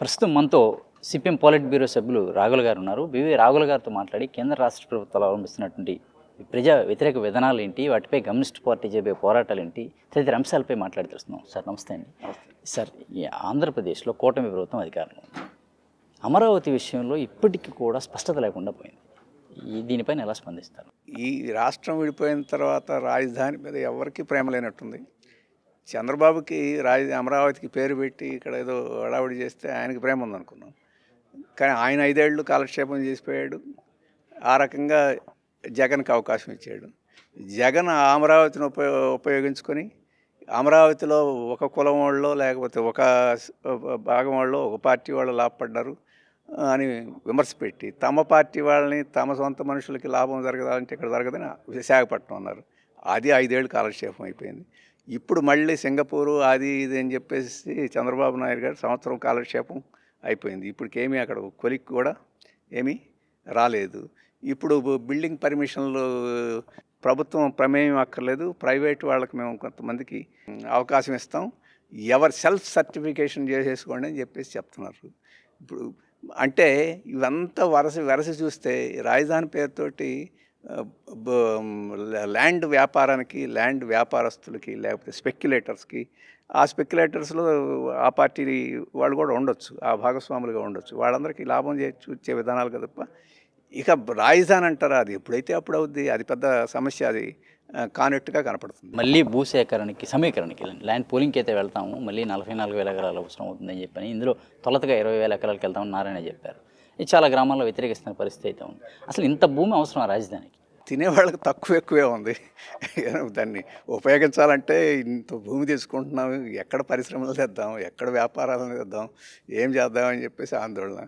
ప్రస్తుతం మనతో CPM పాలిట్ bureau సభ్యులు రాఘుల్ గారు ఉన్నారు. రాఘుల్ గారితో మాట్లాడి కేంద్ర రాష్ట్ర ప్రభుత్వాలు అవలంబిస్తున్నటువంటి ప్రజా వ్యతిరేక విధానాలు ఏంటి, వాటిపై కమ్యూనిస్ట్ పార్టీ చేపే పోరాటాలు ఏంటి, తదితర అంశాలపై మాట్లాడి తెలుస్తున్నాం. సార్ నమస్తే అండి. సార్, ఈ ఆంధ్రప్రదేశ్లో కూటమి ప్రభుత్వం అధికారంలో ఉంది. అమరావతి విషయంలో ఇప్పటికీ కూడా స్పష్టత లేకుండా పోయింది. దీనిపైన ఎలా స్పందిస్తారు? ఈ రాష్ట్రం విడిపోయిన తర్వాత రాజధాని మీద ఎవరికి ప్రేమ లేనట్టుంది. చంద్రబాబుకి అమరావతికి పేరు పెట్టి ఇక్కడ ఏదో హడావుడి చేస్తే ఆయనకి ప్రేమ ఉందనుకున్నాం. కానీ ఆయన 5 ఏళ్ళు కాలక్షేపం చేసిపోయాడు. ఆ రకంగా జగన్కి అవకాశం ఇచ్చాడు. జగన్ అమరావతిని ఉపయోగించుకొని అమరావతిలో ఒక కులం వాళ్ళో లేకపోతే ఒక భాగం వాళ్ళు ఒక పార్టీ వాళ్ళు లాభపడ్డారు అని విమర్శ పెట్టి తమ పార్టీ వాళ్ళని తమ సొంత మనుషులకి లాభం జరగదంటే ఇక్కడ జరగదని విశాఖపట్నం అన్నారు. అది 5 ఏళ్ళు కాలక్షేపం అయిపోయింది. ఇప్పుడు మళ్ళీ సింగపూరు అది ఇది అని చెప్పేసి చంద్రబాబు నాయుడు గారు సంవత్సరం కాలక్షేపం అయిపోయింది. ఇప్పటికేమీ అక్కడ కొలిక్ కూడా ఏమీ రాలేదు. ఇప్పుడు బిల్డింగ్ పర్మిషన్లు ప్రభుత్వం ప్రమేయం అక్కర్లేదు, ప్రైవేట్ వాళ్ళకి మేము కొంతమందికి అవకాశం ఇస్తాం, ఎవరు సెల్ఫ్ సర్టిఫికేషన్ చేసేసుకోండి అని చెప్పేసి చెప్తున్నారు. ఇప్పుడు అంటే ఇవంతా వరస చూస్తే రాజధాని పేరుతోటి ల్యాండ్ వ్యాపారానికి, ల్యాండ్ వ్యాపారస్తులకి లేకపోతే స్పెక్యులేటర్స్కి, ఆ స్పెక్యులేటర్స్లో ఆ పార్టీ వాళ్ళు కూడా ఉండొచ్చు, ఆ భాగస్వాములుగా ఉండొచ్చు, వాళ్ళందరికీ లాభం చూచే విధానాలు కదా తప్ప ఇక రాజధాని అంటారా అది ఎప్పుడైతే అప్పుడు అవుద్ది. అది పెద్ద సమస్య, అది కానట్టుగా కనపడుతుంది. మళ్ళీ భూసేకరణకి సమీకరణకి ల్యాండ్ పోలింగ్కి అయితే వెళ్తాము, మళ్ళీ 44,000 ఎకరాలు అవసరం అవుతుందని చెప్పని ఇందులో తొలతగా 20,000 ఎకరాలకు వెళ్తామని నారాయణ చెప్పారు. ఇది చాలా గ్రామాల్లో వ్యతిరేకిస్తున్న పరిస్థితి అయితే ఉంది. అసలు ఇంత భూమి అవసరం రాజధానికి? తినేవాళ్ళకి తక్కువ ఎక్కువే ఉంది. దాన్ని ఉపయోగించాలంటే ఇంత భూమి తీసుకుంటున్నాము, ఎక్కడ పరిశ్రమలు తెద్దాం, ఎక్కడ వ్యాపారాలను తెద్దాం, ఏం చేద్దామని చెప్పేసి ఆందోళన.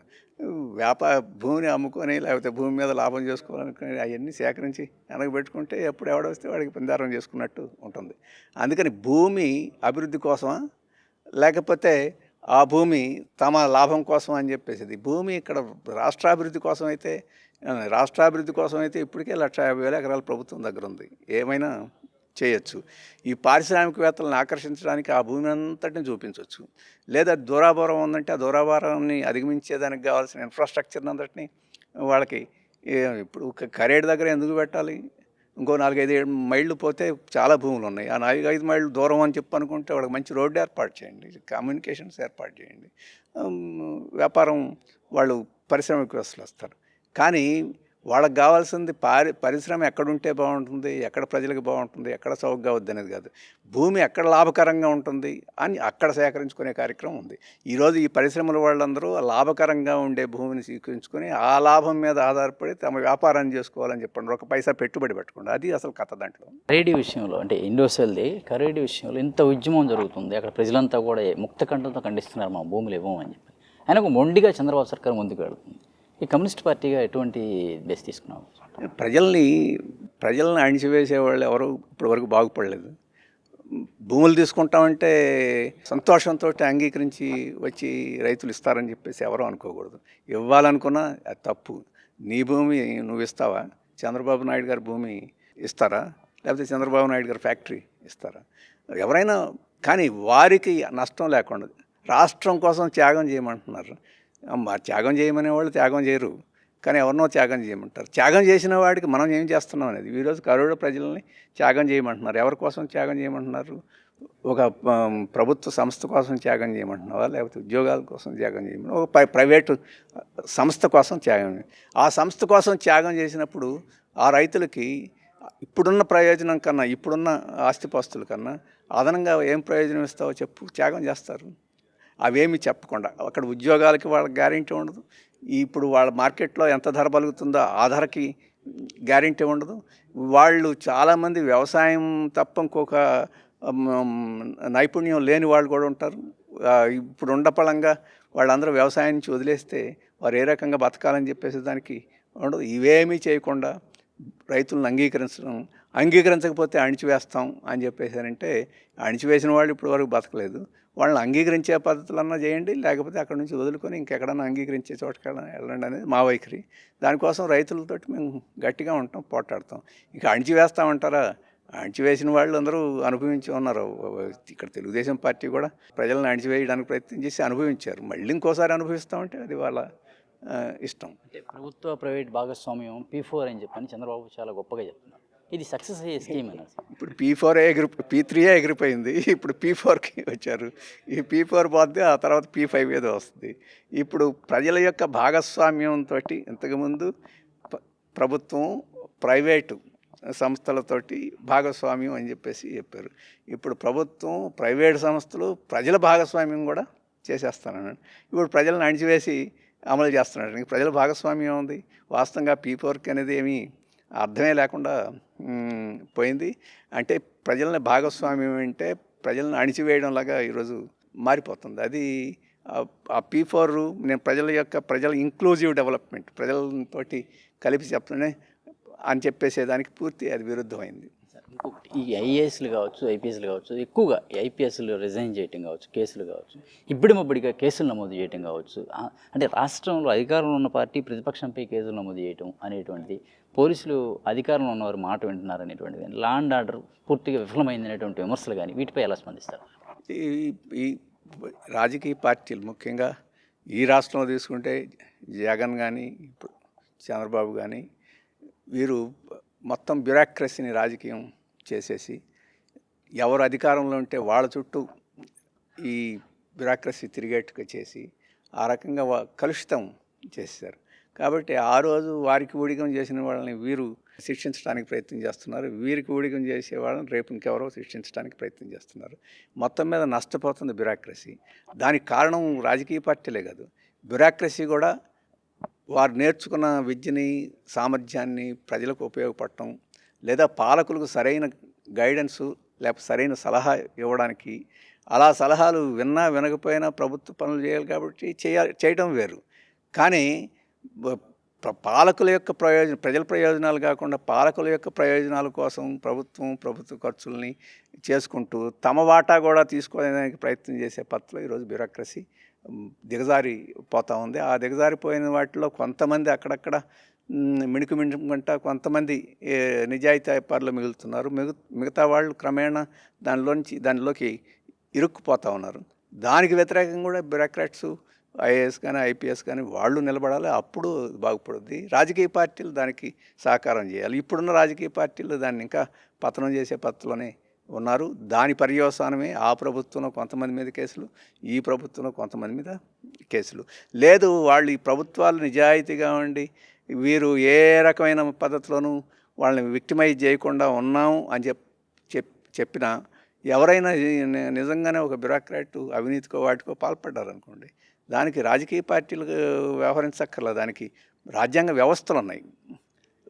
భూమిని అమ్ముకొని లేకపోతే భూమి మీద లాభం చేసుకోవాలనుకుని అవన్నీ సేకరించి వెనకబెట్టుకుంటే ఎప్పుడు ఎవడొస్తే వాడికి పందారం చేసుకున్నట్టు ఉంటుంది. అందుకని భూమి అభివృద్ధి కోసమా లేకపోతే ఆ భూమి తమ లాభం కోసం అని చెప్పేసి, భూమి ఇక్కడ రాష్ట్రాభివృద్ధి కోసం అయితే ఇప్పటికే 150,000 ఎకరాల ప్రభుత్వం దగ్గర ఉంది, ఏమైనా చేయొచ్చు. ఈ పారిశ్రామికవేత్తలను ఆకర్షించడానికి ఆ భూమి అంతటిని చూపించవచ్చు. లేదా దూరాభారం ఉందంటే ఆ దూరాభారాన్ని అధిగమించేదానికి కావాల్సిన ఇన్ఫ్రాస్ట్రక్చర్ని అంతటిని వాళ్ళకి ఇప్పుడు కరేడు దగ్గర ఎందుకు పెట్టాలి? ఇంకో 4-5 మైళ్ళు పోతే చాలా భూములు ఉన్నాయి. ఆ 4-5 మైళ్ళు దూరం అని చెప్పి అనుకుంటే వాళ్ళకి మంచి రోడ్డు ఏర్పాటు చేయండి, కమ్యూనికేషన్స్ ఏర్పాటు చేయండి, వ్యాపారం వాళ్ళు పారిశ్రామికవేత్తలు వస్తారు. కానీ వాళ్ళకి కావాల్సింది పరిశ్రమ ఎక్కడుంటే బాగుంటుంది, ఎక్కడ ప్రజలకు బాగుంటుంది, ఎక్కడ చౌకగా వద్దు అనేది కాదు, భూమి ఎక్కడ లాభకరంగా ఉంటుంది అని అక్కడ సేకరించుకునే కార్యక్రమం ఉంది. ఈరోజు ఈ పరిశ్రమల వాళ్ళందరూ లాభకరంగా ఉండే భూమిని స్వీకరించుకొని ఆ లాభం మీద ఆధారపడి తమ వ్యాపారాన్ని చేసుకోవాలని చెప్పండి, ఒక పైసా పెట్టుబడి పెట్టకుండా. అది అసలు కథ. దాంట్లో కరేడి విషయంలో అంటే ఇండోసెల్ది కరేడి విషయంలో ఇంత ఉద్యమం జరుగుతుంది, అక్కడ ప్రజలంతా కూడా ముక్త కంఠంతో ఖండిస్తున్నారు, మా భూములు ఇవ్వము అని చెప్పి. ఆయనకు మొండిగా చంద్రబాబు సర్కార్ ముందుకు వెళుతుంది. ఈ కమ్యూనిస్ట్ పార్టీగా ఎటువంటి బేస్ తీసుకున్నాం? ప్రజల్ని అణిచివేసే వాళ్ళు ఎవరు ఇప్పటివరకు బాగుపడలేదు. భూములు తీసుకుంటామంటే సంతోషంతో అంగీకరించి వచ్చి రైతులు ఇస్తారని చెప్పేసి ఎవరూ అనుకోకూడదు. ఇవ్వాలనుకున్నా అది తప్పు. నీ భూమి నువ్వు ఇస్తావా? చంద్రబాబు నాయుడు గారి భూమి ఇస్తారా? లేకపోతే చంద్రబాబు నాయుడు గారి ఫ్యాక్టరీ ఇస్తారా? ఎవరైనా కానీ వారికి నష్టం లేకుండా రాష్ట్రం కోసం త్యాగం చేయమంటున్నారు. త్యాగం చేయమనే వాళ్ళు త్యాగం చేయరు, కానీ ఎవరినో త్యాగం చేయమంటారు. త్యాగం చేసిన వాడికి మనం ఏం చేస్తున్నాం అనేది. ఈరోజు కరోడు ప్రజల్ని త్యాగం చేయమంటున్నారు. ఎవరి కోసం త్యాగం చేయమంటున్నారు? ఒక ప్రభుత్వ సంస్థ కోసం త్యాగం చేయమంటున్నావా, లేకపోతే ఉద్యోగాల కోసం త్యాగం చేయమంటున్నావా, ఒక ప్రైవేటు సంస్థ కోసం త్యాగం. ఆ సంస్థ కోసం త్యాగం చేసినప్పుడు ఆ రైతులకి ఇప్పుడున్న ప్రయోజనం కన్నా, ఇప్పుడున్న ఆస్తిపాస్తుల కన్నా అదనంగా ఏం ప్రయోజనం ఇస్తావో చెప్పు, త్యాగం చేస్తారు. అవేమి చెప్పకుండా అక్కడ ఉద్యోగాలకి వాళ్ళకి గ్యారెంటీ ఉండదు. ఇప్పుడు వాళ్ళ మార్కెట్లో ఎంత ధర పలుకుతుందో ఆ ధరకి గ్యారెంటీ ఉండదు. వాళ్ళు చాలామంది వ్యవసాయం తప్ప ఇంకొక నైపుణ్యం లేని వాళ్ళు కూడా ఉంటారు. ఇప్పుడు ఉండపళంగా వాళ్ళందరూ వ్యవసాయం నుంచి వదిలేస్తే వారు ఏ రకంగా బతకాలని చెప్పేసి దానికి ఉండదు. ఇవేమీ చేయకుండా రైతులను అంగీకరించకపోతే అణిచివేస్తాం అని చెప్పేసారంటే, అణిచివేసిన వాళ్ళు ఇప్పటి వరకు బతకలేదు. వాళ్ళని అంగీకరించే పద్ధతులన్నా చేయండి, లేకపోతే అక్కడ నుంచి వదులుకొని ఇంకెక్కడన్నా అంగీకరించే చోటకన్నా వెళ్ళండి అనేది మా వైఖరి. దానికోసం రైతులతోటి మేము గట్టిగా ఉంటాం, పోట్లాడతాం. ఇక అణిచివేస్తామంటారా? అణిచివేసిన వాళ్ళు అందరూ అనుభవించి ఉన్నారు. ఇక్కడ తెలుగుదేశం పార్టీ కూడా ప్రజలను అణిచివేయడానికి ప్రయత్నం చేసి అనుభవించారు. మళ్ళీ ఇంకోసారి అనుభవిస్తామంటే అది వాళ్ళ ఇష్టం. అంటే ప్రభుత్వ ప్రైవేట్ భాగస్వామ్యం P4 అని చెప్పని చంద్రబాబు చాలా గొప్పగా చెప్తున్నారు. ఇది సక్సెస్ అయ్యే స్కీమ్ అని. ఇప్పుడు P4 P3 ఎగిరిపోయింది. ఇప్పుడు P4కి వచ్చారు. ఈ P4 పోద్ది, ఆ తర్వాత P5 ఏదో వస్తుంది. ఇప్పుడు ప్రజల యొక్క భాగస్వామ్యంతో ఇంతకుముందు ప్రభుత్వం ప్రైవేటు సంస్థలతోటి భాగస్వామ్యం అని చెప్పారు. ఇప్పుడు ప్రభుత్వం ప్రైవేటు సంస్థలు ప్రజల భాగస్వామ్యం కూడా చేసేస్తానన్నాడు. ఇప్పుడు ప్రజలను అణిచివేసి అమలు చేస్తున్నాడు. ఇంక ప్రజల భాగస్వామ్యం ఉంది. వాస్తవంగా P4కి అనేది ఏమీ అర్థమే లేకుండా పోయింది. అంటే ప్రజలని భాగస్వామ్యం అంటే ప్రజలను అణిచివేయడంలాగా ఈరోజు మారిపోతుంది. అది ఆ P4 నేను ప్రజల ఇంక్లూజివ్ డెవలప్మెంట్, ప్రజలతోటి కలిపి చెప్తూనే అని చెప్పేసేదానికి పూర్తి అది విరుద్ధమైంది. ఇంకొకటి, ఈ ఐఏఎస్లు కావచ్చు, ఐపీఎస్లు కావచ్చు, ఎక్కువగా ఐపీఎస్లు రిజైన్ చేయటం కావచ్చు, కేసులు కావచ్చు, ఇబ్బడిగా కేసులు నమోదు చేయటం కావచ్చు, అంటే రాష్ట్రంలో అధికారంలో ఉన్న పార్టీ ప్రతిపక్షంపై కేసులు నమోదు చేయటం అనేటువంటిది, పోలీసులు అధికారంలో ఉన్నవారు మాట వింటున్నారు అనేటువంటిది, లా అండ్ ఆర్డర్ పూర్తిగా విఫలమైంది అనేటువంటి విమర్శలు కానీ వీటిపై ఎలా స్పందిస్తారు? ఈ రాజకీయ పార్టీలు ముఖ్యంగా ఈ రాష్ట్రంలో తీసుకుంటే జగన్ కానీ ఇప్పుడు చంద్రబాబు కానీ వీరు మొత్తం బ్యూరోక్రసీని రాజకీయం చేసేసి ఎవరు అధికారంలో ఉంటే వాళ్ళ చుట్టూ ఈ బ్యూరోక్రసీ తిరిగేట్టుగా చేసి ఆ రకంగా కలుషితం చేశారు. కాబట్టి ఆ రోజు వారికి ఊడిగం చేసిన వాళ్ళని వీరు శిక్షించడానికి ప్రయత్నం చేస్తున్నారు. వీరికి ఊడిగం చేసే వాళ్ళని రేపు ఇంకెవరో శిక్షించడానికి ప్రయత్నం చేస్తున్నారు. మొత్తం మీద నష్టపోతుంది బ్యూరోక్రసీ. దానికి కారణం రాజకీయ పార్టీలే కాదు, బ్యూరోక్రసీ కూడా వారు నేర్చుకున్న విద్యని, సామర్థ్యాన్ని ప్రజలకు ఉపయోగపడటం, లేదా పాలకులకు సరైన గైడెన్సు లేకపోతే సరైన సలహా ఇవ్వడానికి, అలా సలహాలు విన్నా వినకపోయినా ప్రభుత్వ పనులు చేయాలి కాబట్టి చేయడం వేరు. కానీ పాలకుల యొక్క ప్రజల ప్రయోజనాలు కాకుండా పాలకుల యొక్క ప్రయోజనాల కోసం ప్రభుత్వ ఖర్చుల్ని చేసుకుంటూ తమ వాటా కూడా తీసుకోవడానికి ప్రయత్నం చేసే పద్ధతిలో ఈరోజు బ్యూరోక్రసీ దిగజారిపోతూ ఉంది. ఆ దిగజారిపోయిన వాటిలో కొంతమంది అక్కడక్కడ మిణుకుంటా కొంతమంది నిజాయితీ పరులు మిగులుతున్నారు. మిగతా వాళ్ళు క్రమేణా దానిలోకి ఇరుక్కుపోతూ ఉన్నారు. దానికి వ్యతిరేకంగా కూడా బ్యూరోక్రాట్స్, ఐఏఎస్ కానీ ఐపీఎస్ కానీ వాళ్ళు నిలబడాలి. అప్పుడు బాగుపడుద్ది. రాజకీయ పార్టీలు దానికి సహకారం చేయాలి. ఇప్పుడున్న రాజకీయ పార్టీలు దాన్ని ఇంకా పతనం చేసే పద్ధతిలోనే ఉన్నారు. దాని పర్యవసానమే ఆ ప్రభుత్వంలో కొంతమంది మీద కేసులు, ఈ ప్రభుత్వంలో కొంతమంది మీద కేసులు. లేదు, వాళ్ళు ఈ ప్రభుత్వాలు నిజాయితీగా ఉండి వీరు ఏ రకమైన పద్ధతిలోనూ వాళ్ళని విక్టిమైజ్ చేయకుండా ఉన్నాము అని చెప్పినా ఎవరైనా నిజంగానే ఒక బ్యూరోక్రాట్ అవినీతికో వాటికో పాల్పడ్డారనుకోండి, దానికి రాజకీయ పార్టీలు వ్యవహరించక్కర్లేదు. దానికి రాజ్యాంగ వ్యవస్థలు ఉన్నాయి,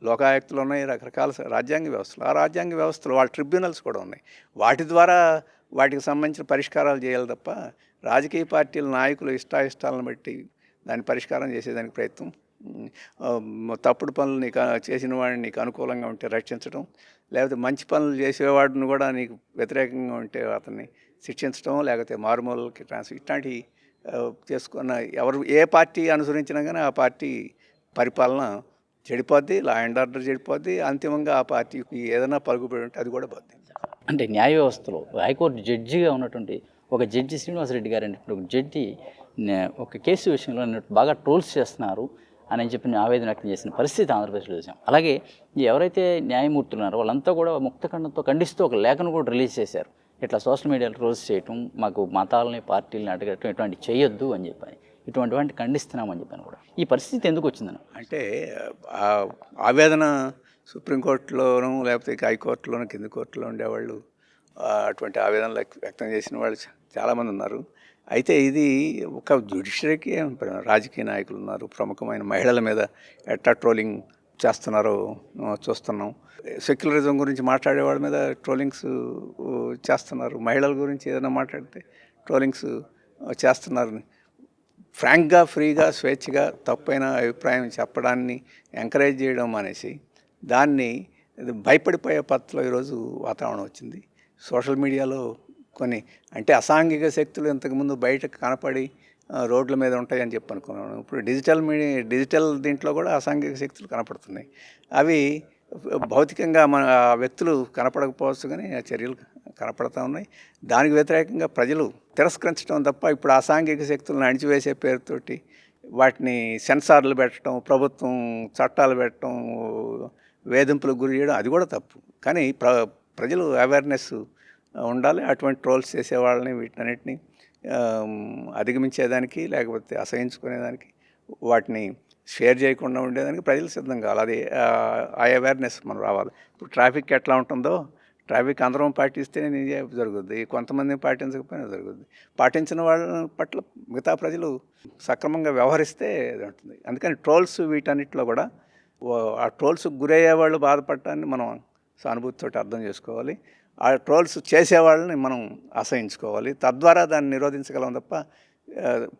లోకాయుక్తులు ఉన్నాయి, రకరకాల రాజ్యాంగ వ్యవస్థలు. ఆ రాజ్యాంగ వ్యవస్థలు వాళ్ళ ట్రిబ్యునల్స్ కూడా ఉన్నాయి. వాటి ద్వారా వాటికి సంబంధించిన పరిష్కారాలు చేయాలి తప్ప రాజకీయ పార్టీల నాయకులు ఇష్టాయిష్టాలను బట్టి దాన్ని పరిష్కారం చేసేదానికి ప్రయత్నం, తప్పుడు పనులు చేసిన వాడిని నీకు అనుకూలంగా ఉంటే రక్షించడం, లేకపోతే మంచి పనులు చేసేవాడిని కూడా నీకు వ్యతిరేకంగా ఉంటే అతన్ని శిక్షించడం, లేకపోతే మారుమూలకి ట్రాన్స్ఫర్, ఇట్లాంటివి చేసుకున్న ఎవరు ఏ పార్టీ అనుసరించినా కానీ ఆ పార్టీ పరిపాలన చెడిపోద్ది, లా అండ్ ఆర్డర్ చెడిపోద్ది. అంతిమంగా ఆ పార్టీకి ఏదైనా పలుకుబడి ఉంటే అది కూడా పోద్ది. అంటే న్యాయ వ్యవస్థలో హైకోర్టు జడ్జిగా ఉన్నటువంటి ఒక జడ్జి శ్రీనివాసరెడ్డి గారు అనేటువంటి ఒక జడ్జి ఒక కేసు విషయంలో బాగా ట్రోల్స్ చేస్తున్నారు అని చెప్పి ఆవేదన వ్యక్తం చేసిన పరిస్థితి ఆంధ్రప్రదేశ్లో చూసాం. అలాగే ఎవరైతే న్యాయమూర్తులు ఉన్నారో వాళ్ళంతా కూడా ముక్తఖండంతో ఖండిస్తూ ఒక లేఖను కూడా రిలీజ్ చేశారు. ఇట్లా సోషల్ మీడియాలో ట్రోల్స్ చేయటం, మాకు మతాలని పార్టీలని అడగటం ఇటువంటి చేయొద్దు అని చెప్పని, ఇటువంటి ఖండిస్తున్నామని చెప్పాను కూడా. ఈ పరిస్థితి ఎందుకు వచ్చిందని అంటే ఆవేదన సుప్రీంకోర్టులోనూ లేకపోతే హైకోర్టులోనూ కింది కోర్టులో ఉండేవాళ్ళు అటువంటి ఆవేదనలు వ్యక్తం చేసిన వాళ్ళు చాలామంది ఉన్నారు. అయితే ఇది ఒక జ్యుడిషియరీకి రాజకీయ నాయకులు ఉన్నారు, ప్రముఖమైన మహిళల మీద ఎట్లా ట్రోలింగ్ చేస్తున్నారో చూస్తున్నాం. సెక్యులరిజం గురించి మాట్లాడే వాళ్ళ మీద ట్రోలింగ్స్ చేస్తున్నారు. మహిళల గురించి ఏదైనా మాట్లాడితే ట్రోలింగ్స్ చేస్తున్నారు. ఫ్రాంక్గా, ఫ్రీగా, స్వేచ్ఛగా తప్పైన అభిప్రాయం చెప్పడాన్ని ఎంకరేజ్ చేయడం మానేసి దాన్ని భయపడిపోయే పద్ధతిలో ఈరోజు వాతావరణం వచ్చింది. సోషల్ మీడియాలో కొన్ని అంటే అసాంఘిక శక్తులు ఇంతకుముందు బయటకు కనపడి రోడ్ల మీద ఉంటాయని చెప్పి అనుకున్నాను. ఇప్పుడు డిజిటల్ దీంట్లో కూడా అసాంఘిక శక్తులు కనపడుతున్నాయి. అవి భౌతికంగా మన ఆ వ్యక్తులు కనపడకపోవచ్చు, కానీ ఆ చర్యలు కనపడతా ఉన్నాయి. దానికి వ్యతిరేకంగా ప్రజలు తిరస్కరించడం తప్ప ఇప్పుడు అసాంఘిక శక్తులను అణిచివేసే పేరుతోటి వాటిని సెన్సార్లు పెట్టడం, ప్రభుత్వం చట్టాలు పెట్టడం, వేధింపులకు గురి చేయడం అది కూడా తప్పు. కానీ ప్రజలు అవేర్నెస్ ఉండాలి. అటువంటి ట్రోల్స్ చేసేవాళ్ళని వీటన్నిటిని అధిగమించేదానికి, లేకపోతే అసహించుకునేదానికి, వాటిని షేర్ చేయకుండా ఉండేదానికి ప్రజలు సిద్ధం కావాలి. అది ఆ అవేర్నెస్ మనం రావాలి. ఇప్పుడు ట్రాఫిక్ ఎట్లా ఉంటుందో, ట్రాఫిక్ అందరం పాటిస్తేనే నిజం జరుగుద్ది, కొంతమంది పాటించకపోయినా జరుగుద్ది. పాటించిన వాళ్ళ పట్ల మిగతా ప్రజలు సక్రమంగా వ్యవహరిస్తే అది ఉంటుంది. అందుకని ట్రోల్స్ వీటన్నిటిలో కూడా ఆ ట్రోల్స్కి గురయ్యే వాళ్ళు బాధపడటాన్ని మనం సానుభూతితో అర్థం చేసుకోవాలి. ఆ ట్రోల్స్ చేసేవాళ్ళని మనం అసహించుకోవాలి. తద్వారా దాన్ని నిరోధించగలం తప్ప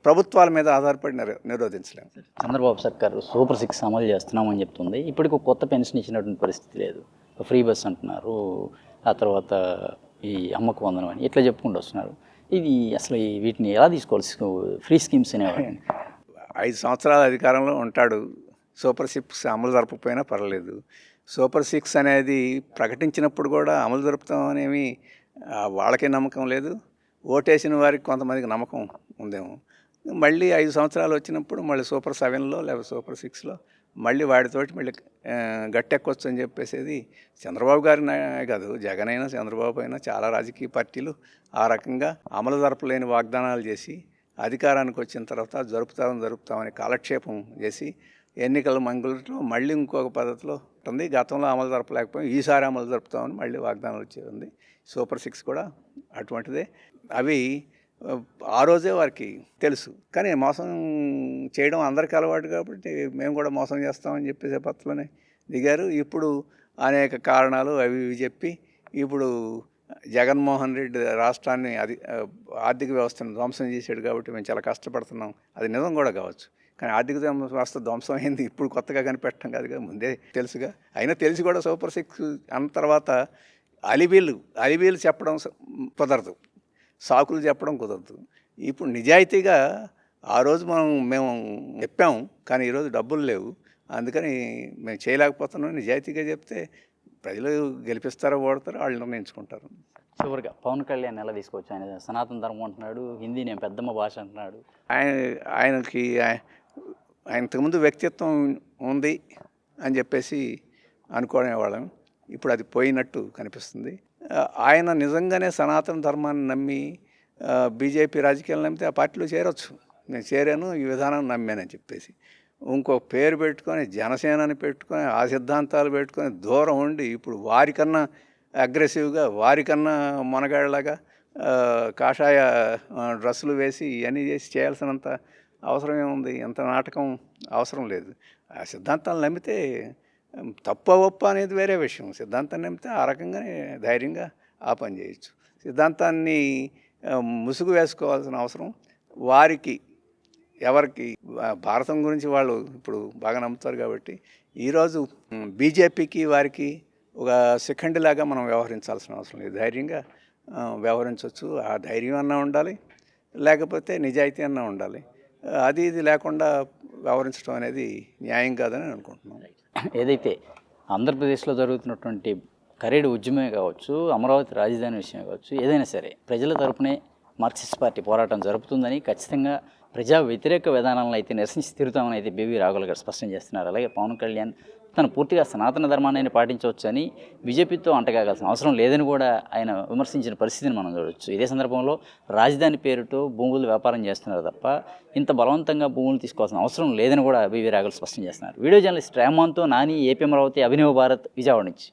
ప్రభుత్వాల మీద ఆధారపడి నిరోధించలేము. చంద్రబాబు సర్కారు సూపర్ 6 అమలు చేస్తున్నామని చెప్తుంది. ఇప్పటికి కొత్త పెన్షన్ ఇచ్చినటువంటి పరిస్థితి లేదు. ఫ్రీ బస్ అంటున్నారు, ఆ తర్వాత ఈ అమ్మకు వందనం అని ఇట్లా చెప్పుకుంటూ వస్తున్నారు. ఇది అసలు వీటిని ఎలా తీసుకోవాలి? ఫ్రీ స్కీమ్స్ అనేవాళ్ళని 5 సంవత్సరాల అధికారంలో ఉంటాడు. సూపర్ 6 అమలు జరపకపోయినా పర్వాలేదు. సూపర్ 6 అనేది ప్రకటించినప్పుడు కూడా అమలు జరుపుతామనేమి వాళ్ళకే నమ్మకం లేదు. ఓటేసిన వారికి కొంతమందికి నమ్మకం ఉందేమో. మళ్ళీ 5 సంవత్సరాలు వచ్చినప్పుడు మళ్ళీ సూపర్ 7లో లేకపోతే సూపర్ 6లో మళ్ళీ వాడితోటి మళ్ళీ గట్టెక్కొచ్చు అని చెప్పేసేది చంద్రబాబు గారినే కాదు, జగన్ అయినా చంద్రబాబు అయినా చాలా రాజకీయ పార్టీలు ఆ రకంగా అమలు జరపలేని వాగ్దానాలు చేసి అధికారానికి వచ్చిన తర్వాత జరుపుతామని కాలక్షేపం చేసి ఎన్నికల మంగుళలో మళ్ళీ ఇంకొక పద్ధతిలో ఉంటుంది. గతంలో అమలు జరపలేకపోయి ఈసారి అమలు జరుపుతామని మళ్ళీ వాగ్దానాలు వచ్చేది. సూపర్ 6 కూడా అటువంటిదే. అవి ఆ రోజే వారికి తెలుసు, కానీ మోసం చేయడం అందరికీ అలవాటు కాబట్టి మేము కూడా మోసం చేస్తామని చెప్పేసే పత్రలోనే దిగారు. ఇప్పుడు అనేక కారణాలు అవి ఇవి చెప్పి ఇప్పుడు జగన్మోహన్ రెడ్డి రాష్ట్రాన్ని ఆర్థిక వ్యవస్థను ధ్వంసం చేశాడు కాబట్టి మేము చాలా కష్టపడుతున్నాం. అది నిజం కూడా కావచ్చు, కానీ ఆర్థిక వ్యవస్థ ధ్వంసం అయింది ఇప్పుడు కొత్తగా కనిపెట్టడం కాదుగా, ముందే తెలుసుగా. అయినా తెలిసి కూడా సూపర్ 6 అన్న తర్వాత అలిబీలు చెప్పడం కుదరదు, సాకులు చెప్పడం కుదరదు. ఇప్పుడు నిజాయితీగా ఆ రోజు మేము చెప్పాము, కానీ ఈరోజు డబ్బులు లేవు, అందుకని మేము చేయలేకపోతున్నాం నిజాయితీగా చెప్తే ప్రజలు గెలిపిస్తారో ఓడతారో వాళ్ళు నిర్ణయించుకుంటారు. చివరిగా పవన్ కళ్యాణ్ ఎలా తీసుకోవచ్చు? ఆయన సనాతన ధర్మం అంటున్నాడు, హిందీ నేను పెద్దమ్మ భాష అంటున్నాడు. ఆయనకి ఇంతకుముందు వ్యక్తిత్వం ఉంది అని చెప్పేసి అనుకునేవాళ్ళం, ఇప్పుడు అది పోయినట్టు కనిపిస్తుంది. ఆయన నిజంగానే సనాతన ధర్మాన్ని నమ్మి బీజేపీ రాజకీయాలు నమ్మితే ఆ పార్టీలో చేరొచ్చు. నేను చేరాను, ఈ విధానం నమ్మానని చెప్పేసి ఇంకో పేరు పెట్టుకొని జనసేనని పెట్టుకొని ఆ సిద్ధాంతాలు పెట్టుకొని దూరం ఉండి ఇప్పుడు వారికన్నా అగ్రెసివ్గా, వారికన్నా మొనగాళ్ళలాగా కాషాయ డ్రెస్సులు వేసి ఇవన్నీ చేసి చేయాల్సినంత అవసరం ఏముంది? ఎంత నాటకం అవసరం లేదు. ఆ సిద్ధాంతాలు నమ్మితే తప్ప ఒప్ప అనేది వేరే విషయం. సిద్ధాంతాన్ని నమ్మితే ఆ రకంగానే ధైర్యంగా ఆ పని చేయొచ్చు. సిద్ధాంతాన్ని ముసుగు వేసుకోవాల్సిన అవసరం వారికి ఎవరికి భారతం గురించి వాళ్ళు ఇప్పుడు బాగా నమ్ముతారు కాబట్టి ఈరోజు బీజేపీకి వారికి ఒక శిఖండిలాగా మనం వ్యవహరించాల్సిన అవసరం లేదు. ధైర్యంగా వ్యవహరించవచ్చు. ఆ ధైర్యం అన్నా ఉండాలి, లేకపోతే నిజాయితీ అన్నా ఉండాలి. ఇది లేకుండా వ్యవహరించడం అనేది న్యాయం కాదని అనుకుంటున్నాను. ఏదైతే ఆంధ్రప్రదేశ్లో జరుగుతున్నటువంటి కరేడు ఉద్యమమే కావచ్చు, అమరావతి రాజధాని విషయమే కావచ్చు, ఏదైనా సరే ప్రజల తరపునే మార్క్సిస్ట్ పార్టీ పోరాటం జరుపుతుందని, ఖచ్చితంగా ప్రజా వ్యతిరేక విధానాలను అయితే నిరసించి తీరుతామని అయితే బీవీ రాఘవులు గారు స్పష్టం చేస్తున్నారు. అలాగే పవన్ కళ్యాణ్ తను పూర్తిగా సనాతన ధర్మాన్ని పాటించవచ్చు అని, బీజేపీతో అంటగాగాల్సిన అవసరం లేదని కూడా ఆయన విమర్శించిన పరిస్థితిని మనం చూడవచ్చు. ఇదే సందర్భంలో రాజధాని పేరుతో భూములు వ్యాపారం చేస్తున్నారు తప్ప ఇంత బలవంతంగా భూములు తీసుకోవాల్సిన అవసరం లేదని కూడా బీవీ రాఘవులు స్పష్టం చేస్తున్నారు. వీడియో జర్నలిస్ట్ రేమాన్తో నాని, ఏపీ అమరావతి, అభినవ్ భారత్, విజయవాడ నుంచి.